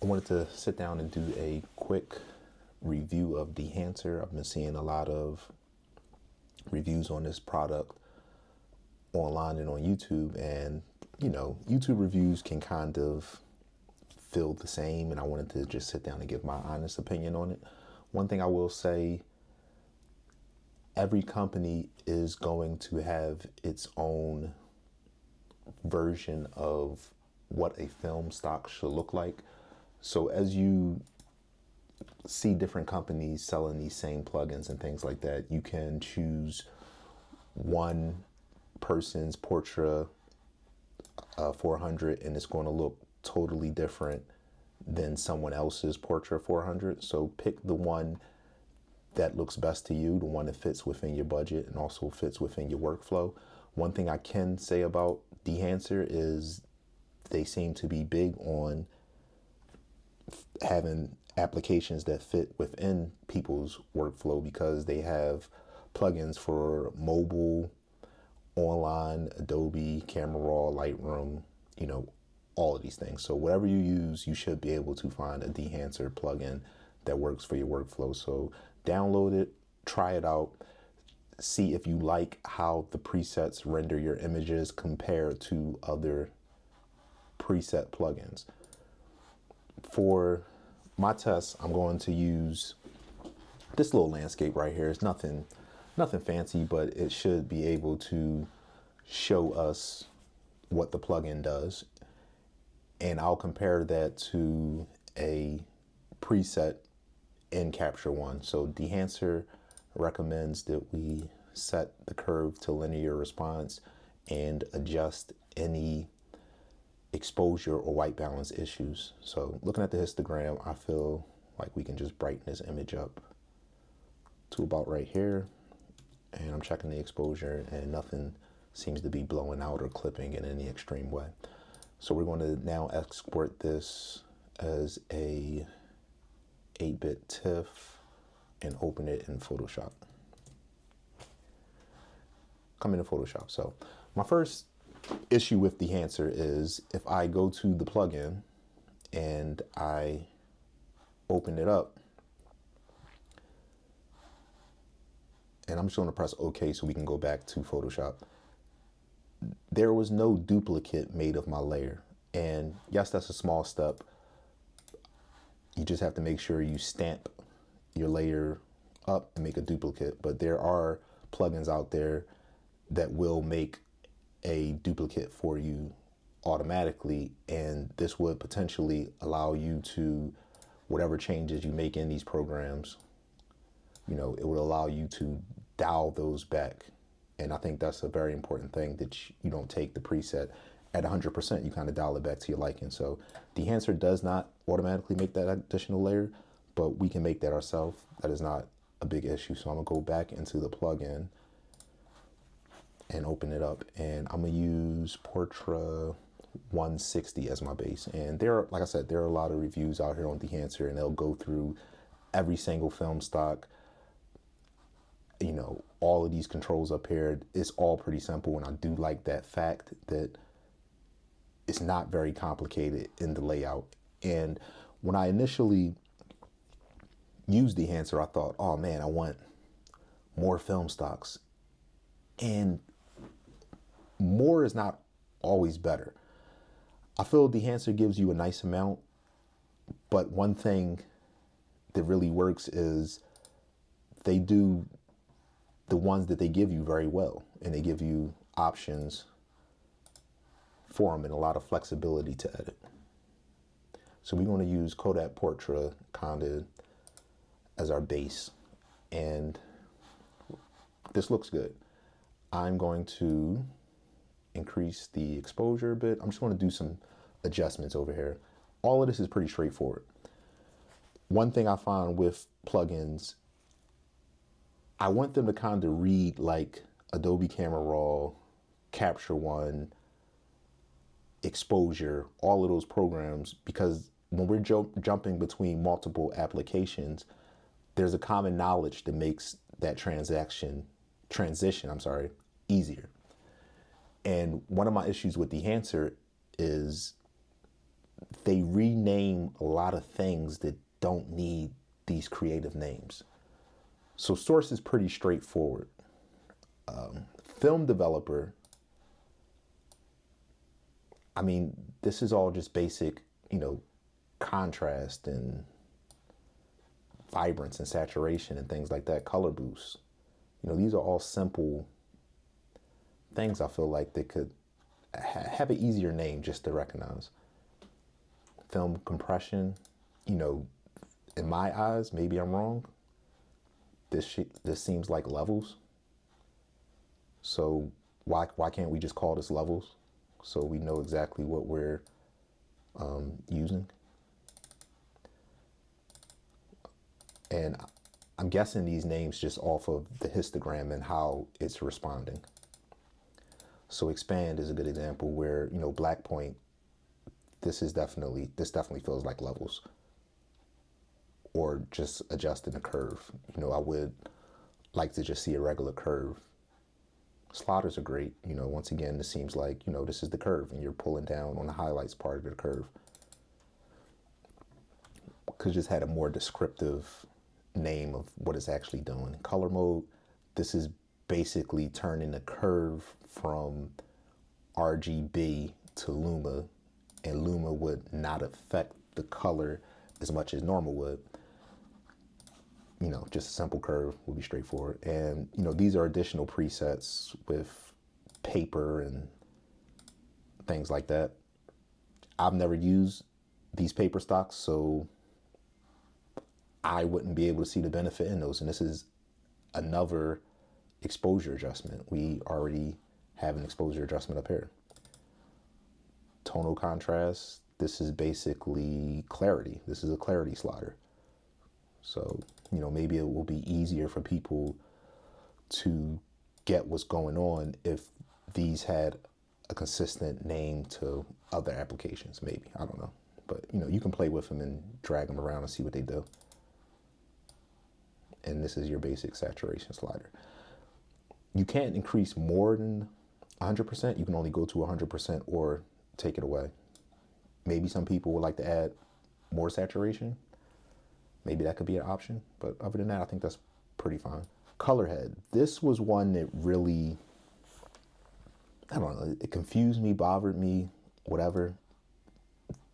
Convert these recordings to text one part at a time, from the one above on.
I wanted to sit down and do a quick review of Dehancer. I've been seeing a lot of reviews on this product online and on YouTube, and YouTube reviews can kind of feel the same, and I wanted to just sit down and give my honest opinion on it. One thing I will say, every company is going to have its own version of what a film stock should look like. So as you see different companies selling these same plugins and things like that, you can choose one person's Portra 400 and it's going to look totally different than someone else's Portra 400. So pick the one that looks best to you, the one that fits within your budget and also fits within your workflow. One thing I can say about Dehancer is they seem to be big on having applications that fit within people's workflow, because they have plugins for mobile, online, Adobe, Camera Raw, Lightroom, all of these things. So whatever you use, you should be able to find a Dehancer plugin that works for your workflow. So download it, try it out, see if you like how the presets render your images compared to other preset plugins. For my test, I'm going to use this little landscape right here. It's nothing fancy, but it should be able to show us what the plugin does. And I'll compare that to a preset in Capture One. So Dehancer recommends that we set the curve to linear response and adjust any exposure or white balance issues. So looking at the histogram, I feel like we can just brighten this image up to about right here. And I'm checking the exposure and nothing seems to be blowing out or clipping in any extreme way. So we're going to now export this as a 8-bit TIFF and open it in Photoshop. Come into Photoshop. So my first issue with Dehancer is if I go to the plugin and I open it up, and I'm just going to press OK so we can go back to Photoshop. There was no duplicate made of my layer. And yes, that's a small step. You just have to make sure you stamp your layer up and make a duplicate. But there are plugins out there that will make a duplicate for you automatically. And this would potentially allow you to, whatever changes you make in these programs, it would allow you to dial those back. And I think that's a very important thing, that you don't take the preset at 100%. You kind of dial it back to your liking. So Dehancer does not automatically make that additional layer, but we can make that ourselves. That is not a big issue. So I'm gonna go back into the plugin and open it up. And I'm gonna use Portra 160 as my base. And like I said, there are a lot of reviews out here on Dehancer, and they'll go through every single film stock. All of these controls up here, it's all pretty simple. And I do like that fact that it's not very complicated in the layout. And when I initially used Dehancer, I thought, oh man, I want more film stocks. And more is not always better. I feel Dehancer gives you a nice amount, but one thing that really works is they do the ones that they give you very well, and they give you options for them and a lot of flexibility to edit. So we're going to use Kodak Portra kind of as our base, and this looks good. I'm going to increase the exposure a bit. I'm just going to do some adjustments over here. All of this is pretty straightforward. One thing I found with plugins, I want them to kind of read like Adobe Camera Raw, Capture One, Exposure, all of those programs, because when we're jumping between multiple applications, there's a common knowledge that makes that transition easier. And one of my issues with Dehancer is they rename a lot of things that don't need these creative names. So source is pretty straightforward. Film developer, I mean, this is all just basic, contrast and vibrance and saturation and things like that, color boost. These are all simple things I feel like they could have an easier name just to recognize. Film compression, in my eyes, maybe I'm wrong. This seems like levels. So why can't we just call this levels so we know exactly what we're using? And I'm guessing these names just off of the histogram and how it's responding. So expand is a good example where, black point, this definitely feels like levels, or just adjusting the curve. I would like to just see a regular curve. Sliders are great. Once again, this seems like, this is the curve and you're pulling down on the highlights part of the curve. Could just had a more descriptive name of what it's actually doing. Color mode, this is basically turning the curve from RGB to Luma, and Luma would not affect the color as much as normal would. Just a simple curve would be straightforward. And, these are additional presets with paper and things like that. I've never used these paper stocks, so I wouldn't be able to see the benefit in those. And this is another exposure adjustment. We already have an exposure adjustment up here. Tonal contrast, this is basically clarity. This is a clarity slider. So, maybe it will be easier for people to get what's going on if these had a consistent name to other applications, maybe. I don't know. But, you can play with them and drag them around and see what they do. And this is your basic saturation slider. You can't increase more than 100%. You can only go to 100% or take it away. Maybe some people would like to add more saturation. Maybe that could be an option, but other than that, I think that's pretty fine. Color head. This was one that really, I don't know, it confused me, bothered me, whatever.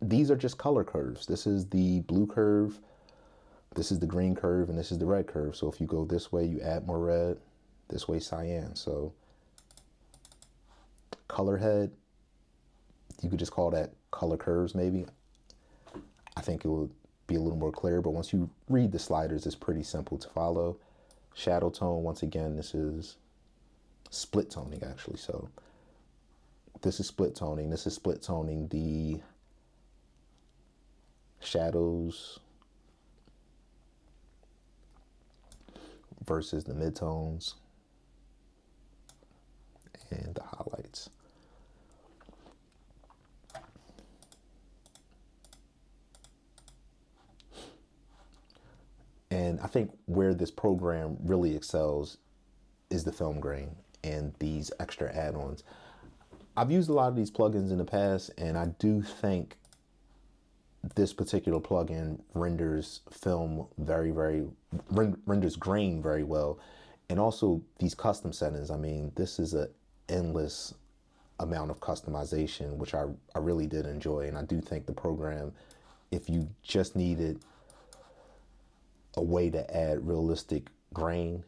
These are just color curves. This is the blue curve, this is the green curve, and this is the red curve. So if you go this way, you add more red, this way cyan. So color head, you could just call that color curves maybe. I think it would be a little more clear, but once you read the sliders, it's pretty simple to follow. Shadow tone, once again, this is split toning actually. So this is split toning. This is split toning the shadows versus the midtones and the highlights. And I think where this program really excels is the film grain and these extra add-ons. I've used a lot of these plugins in the past, and I do think this particular plugin renders film renders grain very well. And also these custom settings. I mean, this is an endless amount of customization, which I really did enjoy. And I do think the program, if you just needed a way to add realistic grain,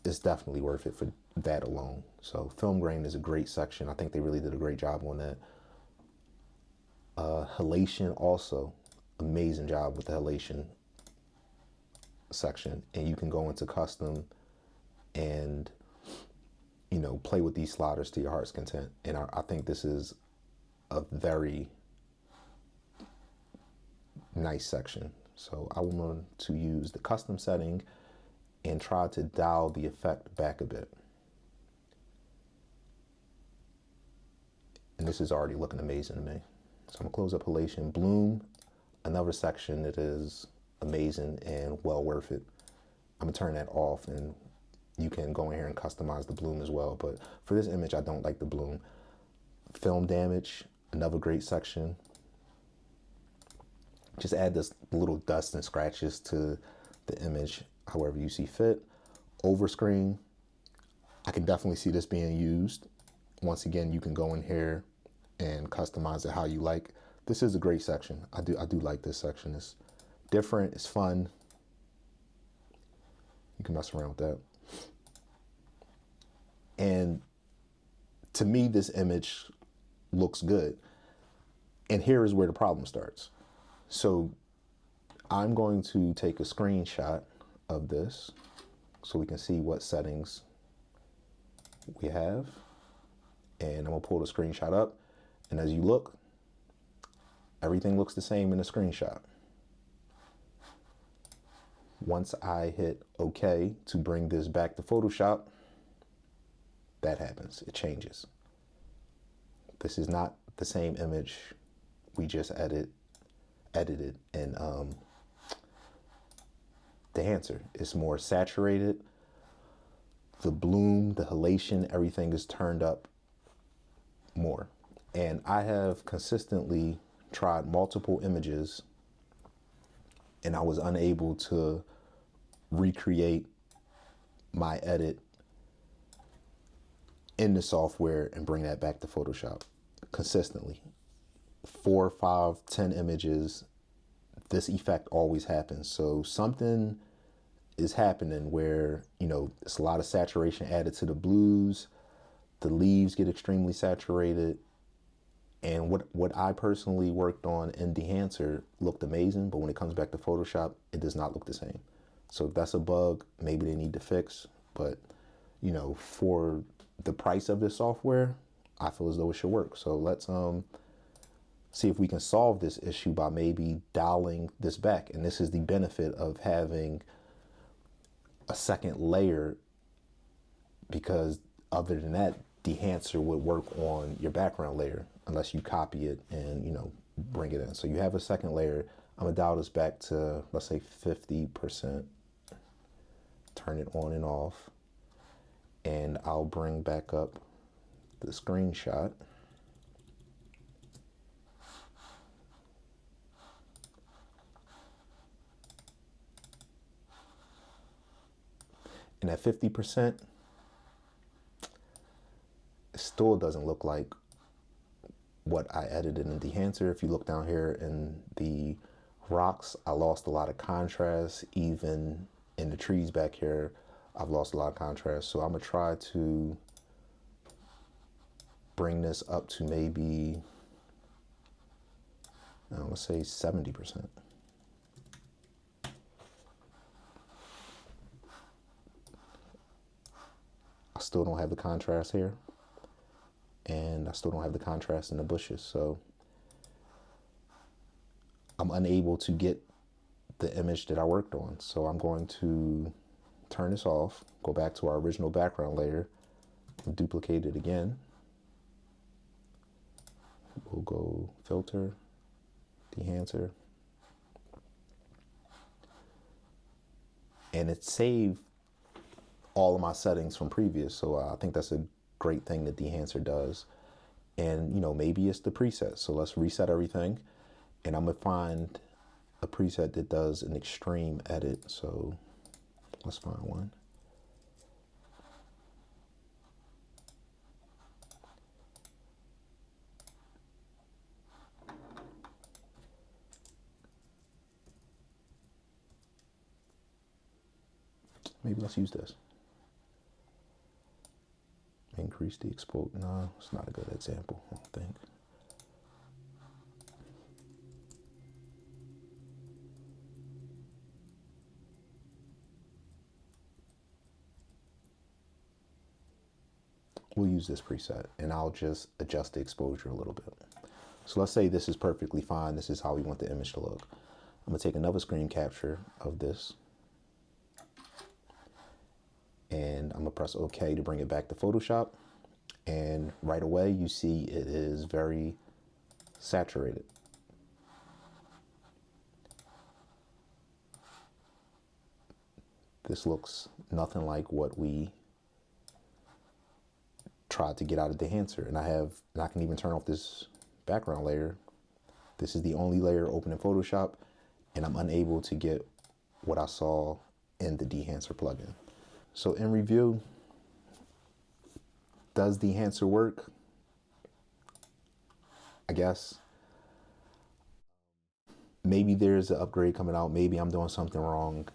is definitely worth it for that alone. So film grain is a great section. I think they really did a great job on that. Halation also, amazing job with the halation section. And you can go into custom and, play with these sliders to your heart's content. And I think this is a very nice section. So I want to use the custom setting and try to dial the effect back a bit. And this is already looking amazing to me. So I'm gonna close up halation. Bloom, another section that is amazing and well worth it. I'm gonna turn that off, and you can go in here and customize the bloom as well. But for this image, I don't like the bloom. Film damage, another great section. Just add this little dust and scratches to the image however you see fit. Overscreen, I can definitely see this being used. Once again, you can go in here and customize it how you like. This is a great section. I do like this section. It's different, it's fun. You can mess around with that. And to me, this image looks good. And here is where the problem starts. So I'm going to take a screenshot of this so we can see what settings we have. And I'm gonna pull the screenshot up. And as you look, everything looks the same in the screenshot. Once I hit OK to bring this back to Photoshop, that happens, it changes. This is not the same image we just edited in Dehancer. It's more saturated. The bloom, the halation, everything is turned up more. And I have consistently tried multiple images and I was unable to recreate my edit in the software and bring that back to Photoshop consistently. 4, 5, 10 images, this effect always happens. So something is happening where, you know, it's a lot of saturation added to the blues, the leaves get extremely saturated. And what I personally worked on in Dehancer looked amazing, but when it comes back to Photoshop, it does not look the same. So if that's a bug, maybe they need to fix. But, you know, for the price of this software, I feel as though it should work. So let's see if we can solve this issue by maybe dialing this back. And this is the benefit of having a second layer, because other than that, Dehancer would work on your background layer unless you copy it and, you know, bring it in. So you have a second layer. I'm gonna dial this back to, let's say 50%, turn it on and off, and I'll bring back up the screenshot. And at 50%, it still doesn't look like what I edited in Dehancer. If you look down here in the rocks, I lost a lot of contrast. Even in the trees back here, I've lost a lot of contrast. So I'm gonna try to bring this up to maybe, let's say 70%. I still don't have the contrast here, and I still don't have the contrast in the bushes. So I'm unable to get the image that I worked on. So I'm going to turn this off, go back to our original background layer, and duplicate it again. We'll go filter, Dehancer, and it saved all of my settings from previous. So I think that's a great thing that Dehancer does. And, you know, maybe it's the preset. So let's reset everything, and I'm gonna find a preset that does an extreme edit. So let's find one. Maybe let's use this. Increase the exposure. No, it's not a good example, I don't think. We'll use this preset, and I'll just adjust the exposure a little bit. So let's say this is perfectly fine. This is how we want the image to look. I'm gonna take another screen capture of this, and I'm gonna press OK to bring it back to Photoshop. And right away, you see it is very saturated. This looks nothing like what we tried to get out of Dehancer. And I can even turn off this background layer This is the only layer open in Photoshop, and I'm unable to get what I saw in the Dehancer plugin. So in review, does Dehancer work? I guess. Maybe there's an upgrade coming out. Maybe I'm doing something wrong.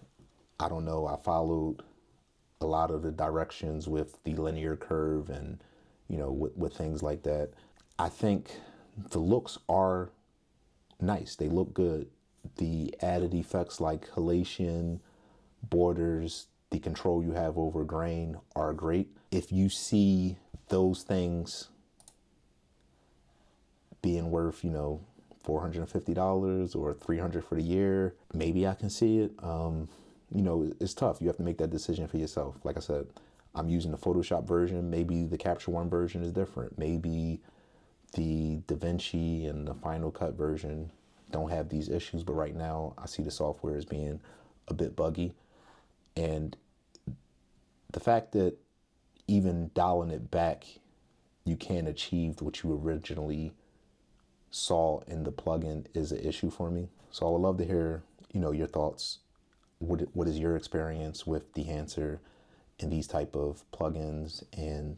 I don't know. I followed a lot of the directions with the linear curve and, with things like that. I think the looks are nice. They look good. The added effects like halation, borders, the control you have over grain are great. If you see those things being worth, $450 or $300 for the year, maybe I can see it. It's tough. You have to make that decision for yourself. Like I said, I'm using the Photoshop version. Maybe the Capture One version is different. Maybe the DaVinci and the Final Cut version don't have these issues, but right now I see the software as being a bit buggy. And the fact that even dialing it back, you can't achieve what you originally saw in the plugin is an issue for me. So I would love to hear, your thoughts. What is your experience with Dehancer and these type of plugins, and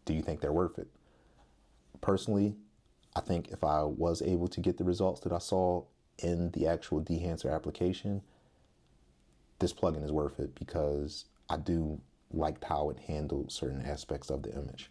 do you think they're worth it? Personally, I think if I was able to get the results that I saw in the actual Dehancer application, this plugin is worth it because I do like how it handled certain aspects of the image.